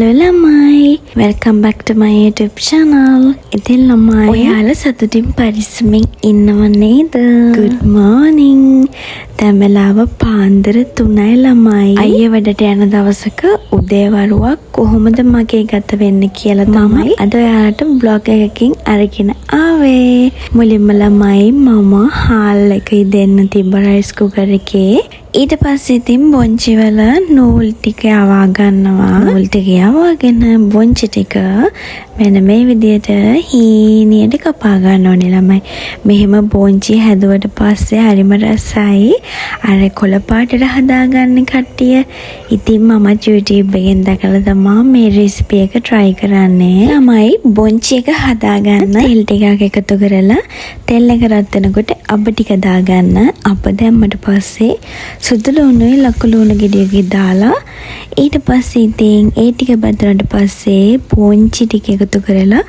Hello ළමයි, welcome back to my YouTube channel. ඉතින් ළමයි ඔයාලා සතුටින් පරිස්සමින් ඉන්නව නේද? Good morning. දැන් වෙලාව පාන්දර 3යි ළමයි. අයියා වැඩට යන දවසක උදේ වරුවක් කොහොමද මගේ ගත වෙන්නේ කියලා තමයි අද ඔයාලට vlog එකකින් අරගෙන ආවේ. මුලින්ම ළමයි මම හාල් එක දෙන්න තිබ්බ රයිස් කුකර් එකේ. ඊට පස්සේ ඉතින් බොංචි වල නූල් ටික යවා ගන්නවා. නූල් ටික යවාගෙන බොංචි ටික මෙන්න මේ විදියට හීනියට කපා ගන්න ඕනේ ළමයි. මෙහෙම බොංචි හැදුවට පස්සේ හරිම රසයි. අර කොළ පාටට හදාගන්න කට්ටිය. ඉතින් මම YouTube එකෙන් දැකලා තමයි මේ රෙසිපි එක try කරන්නේ. ළමයි බොංචි එක හදාගන්න තෙල් ටිකක් එකතු කරලා තෙල් එක රත් වෙනකොට අබ ටික දාගන්න. අබ දැම්මට පස්සේ සුදු ලුණුයි ලකුණු ලුණු ගෙඩියක දාලා ඊට පස්සේ ඉතින් ඒ ටික බැදුනට පස්සේ පොන්චි ටික එකතු කරලා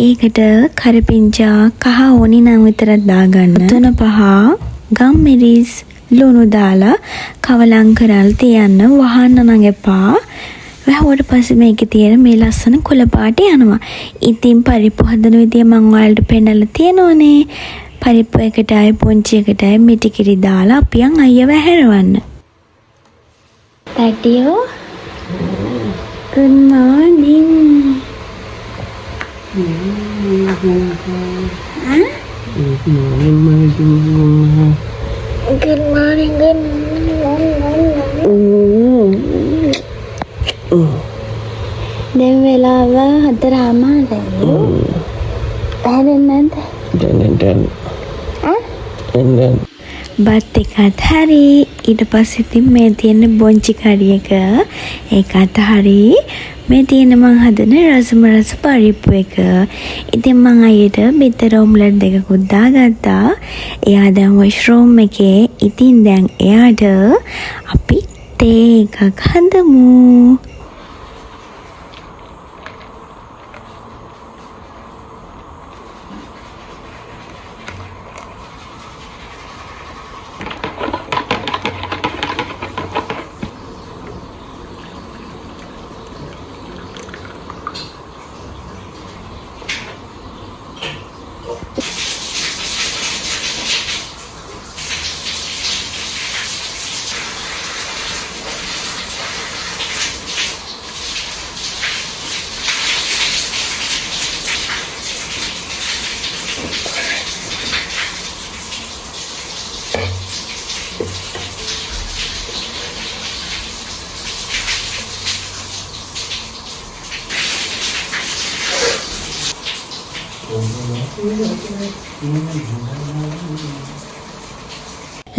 ඒකට කරපිංචා කහ ඕනි නම් විතරක් දාගන්න. 3-5 ගම් මිරිස් ලුණු දාලා කවලම් කරලා තියන්න. වහන්න නම් එපා. වැහුවට පස්සේ මේකේ තියෙන මේ ලස්සන කොළ පාට යනවා. ඉතින් පරිප්පු හදන විදිය මම ඔයාලට පෙන්නලා තියෙනවනේ. පරිප්පු එකටයි පොන්චි එකටයි මිටි කිරි දාලා අපියන් අයියව හැරවන්න. තාටියෝ good morning. Good morning. දැන් වෙලාව 4:00යි. දැන් බත් එකත් හරි. ඊට පස්සේ ඉතින් මේ තියෙන බොංචි කරි එක ඒකත් හරි. මේ තියෙන මං හදන රස පරිප්පු එක. ඉතින් මං අයියට බිත්තර ඔම්ලට් දෙකකුත් දාගත්තා. එයා දැන් වොෂ්රූම් එකේ. ඉතින් දැන් එයාට අපි තේ එකක් හදමු.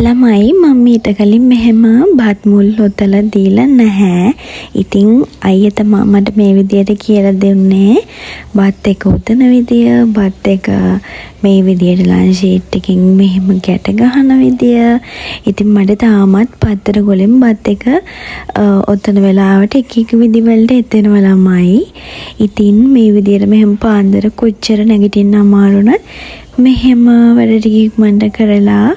ළමයි මම ඊට කලින් මෙහෙම බත් මුල් හොතලා දීලා නැහැ. ඉතින් අයියා තමයි මට මේ විදියට කියලා දෙන්නේ. බත් එක උතන විදිය, බත් එක මේ විදියට ලන්ච් ෂීට් එකකින් මෙහෙම ගැට ගන්න විදිය. ඉතින් මට තාමත් පත්තර ගොලෙන් බත් එක ඔතන වෙලාවට එක විදි වලට එතෙනවා ළමයි. ඉතින් මේ විදියට මෙහෙම පාන්දර කොච්චර නැගිටින්න අමාරුණත් මෙහෙම වැඩ ටික ඉක්මනට කරලා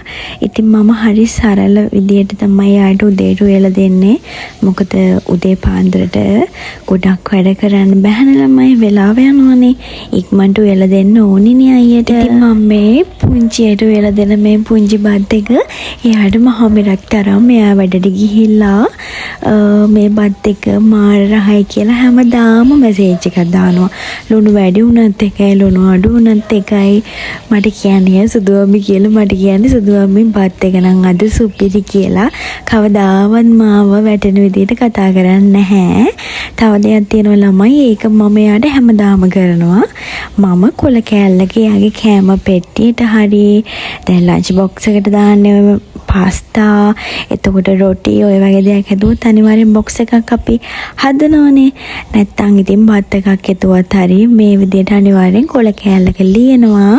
ඉතින් මම හරි සරල විදියට තමයි යාට උදේට උයලා දෙන්නේ. මොකද උදේ පාන්දරට ගොඩක් වැඩ කරන්න බැහැ ළමයි. වෙලාව යනවනේ. ඉක්මනට උයලා දෙන්න ඕනිනේ අයියට. ඉතින් මම මේ පුංචියට උයලා දෙන මේ පුංචි බත් එක එයාට මහා මෙරක් තරම් එයා වැඩට ගිහිල්ලා මේ බත් එක මාර රහයි කියලා හැමදාම මැසේජ් එකක් දානවා. ලුණු වැඩි වුණත් එකයි ලුණු අඩු වුණත් එකයි. මට කියන්නේ සුදු අම්මි කියලා. මට කියන්නේ සුදු අම්මි බත් එක නම් අද සුපිරි කියලා. කවදාවත් මාව වැටෙන විදිහට කතා කරන්නේ නැහැ. තව දෙයක් තියෙනවා ළමයි. ඒක මම එයාට හැමදාම කරනවා. මම කොළ කෑල්ලක එයාගේ කෑම පෙට්ටියට හරි දැන් ලන්ච් බොක්ස් එකට දාන්නේ පාස්තා, එතකොට රොටි ඔය වගේ දේවල් හදුවොත් අනිවාර්යෙන් බොක්ස් එකක් අපි හදනවනේ. නැත්තම් ඉතින් බත් එකක් හදුවත් හරි මේ විදිහට අනිවාර්යෙන් කොළ කෑල්ලක ලියනවා.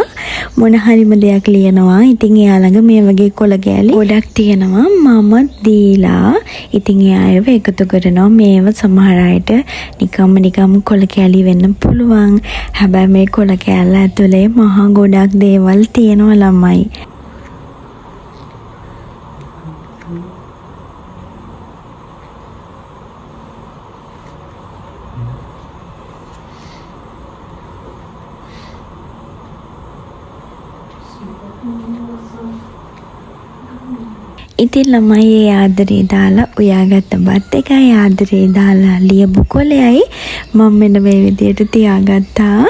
මොන හරිම දෙයක් ලියනවා. ඉතින් එයා ළඟ මේ වගේ කොළ කෑලි ගොඩක් තියෙනවා. මම දීලා ඉතින් එයාව එකතු කරනවා. මේව සමහර අයට නිකම්ම කොළ කෑලි වෙන්න පුළුවන්. හැබැයි මේ කොළ කෑල්ල ඇතුලේ මහා ගොඩක් දේවල් තියෙනවා ළමයි. ඉතින් ළමයි ඒ ආදරේ දාලා උයාගත්ත බත් එකයි ආදරේ දාලා ලියපු කොලයයි මම මෙන්න මේ විදියට තියාගත්තා.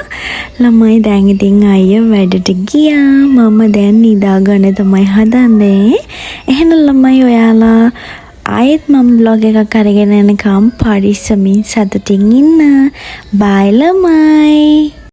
ළමයි දැන් ඉතින් අයියා වැඩට ගියා. මම දැන් නිදාගන්න තමයි හදන්නේ. එහෙනම් ළමයි ඔයාලා ආයෙත් මම vlog එකක් අරගෙන එනකම් පරිස්සමින් සතුටින් ඉන්න. බයි ළමයි.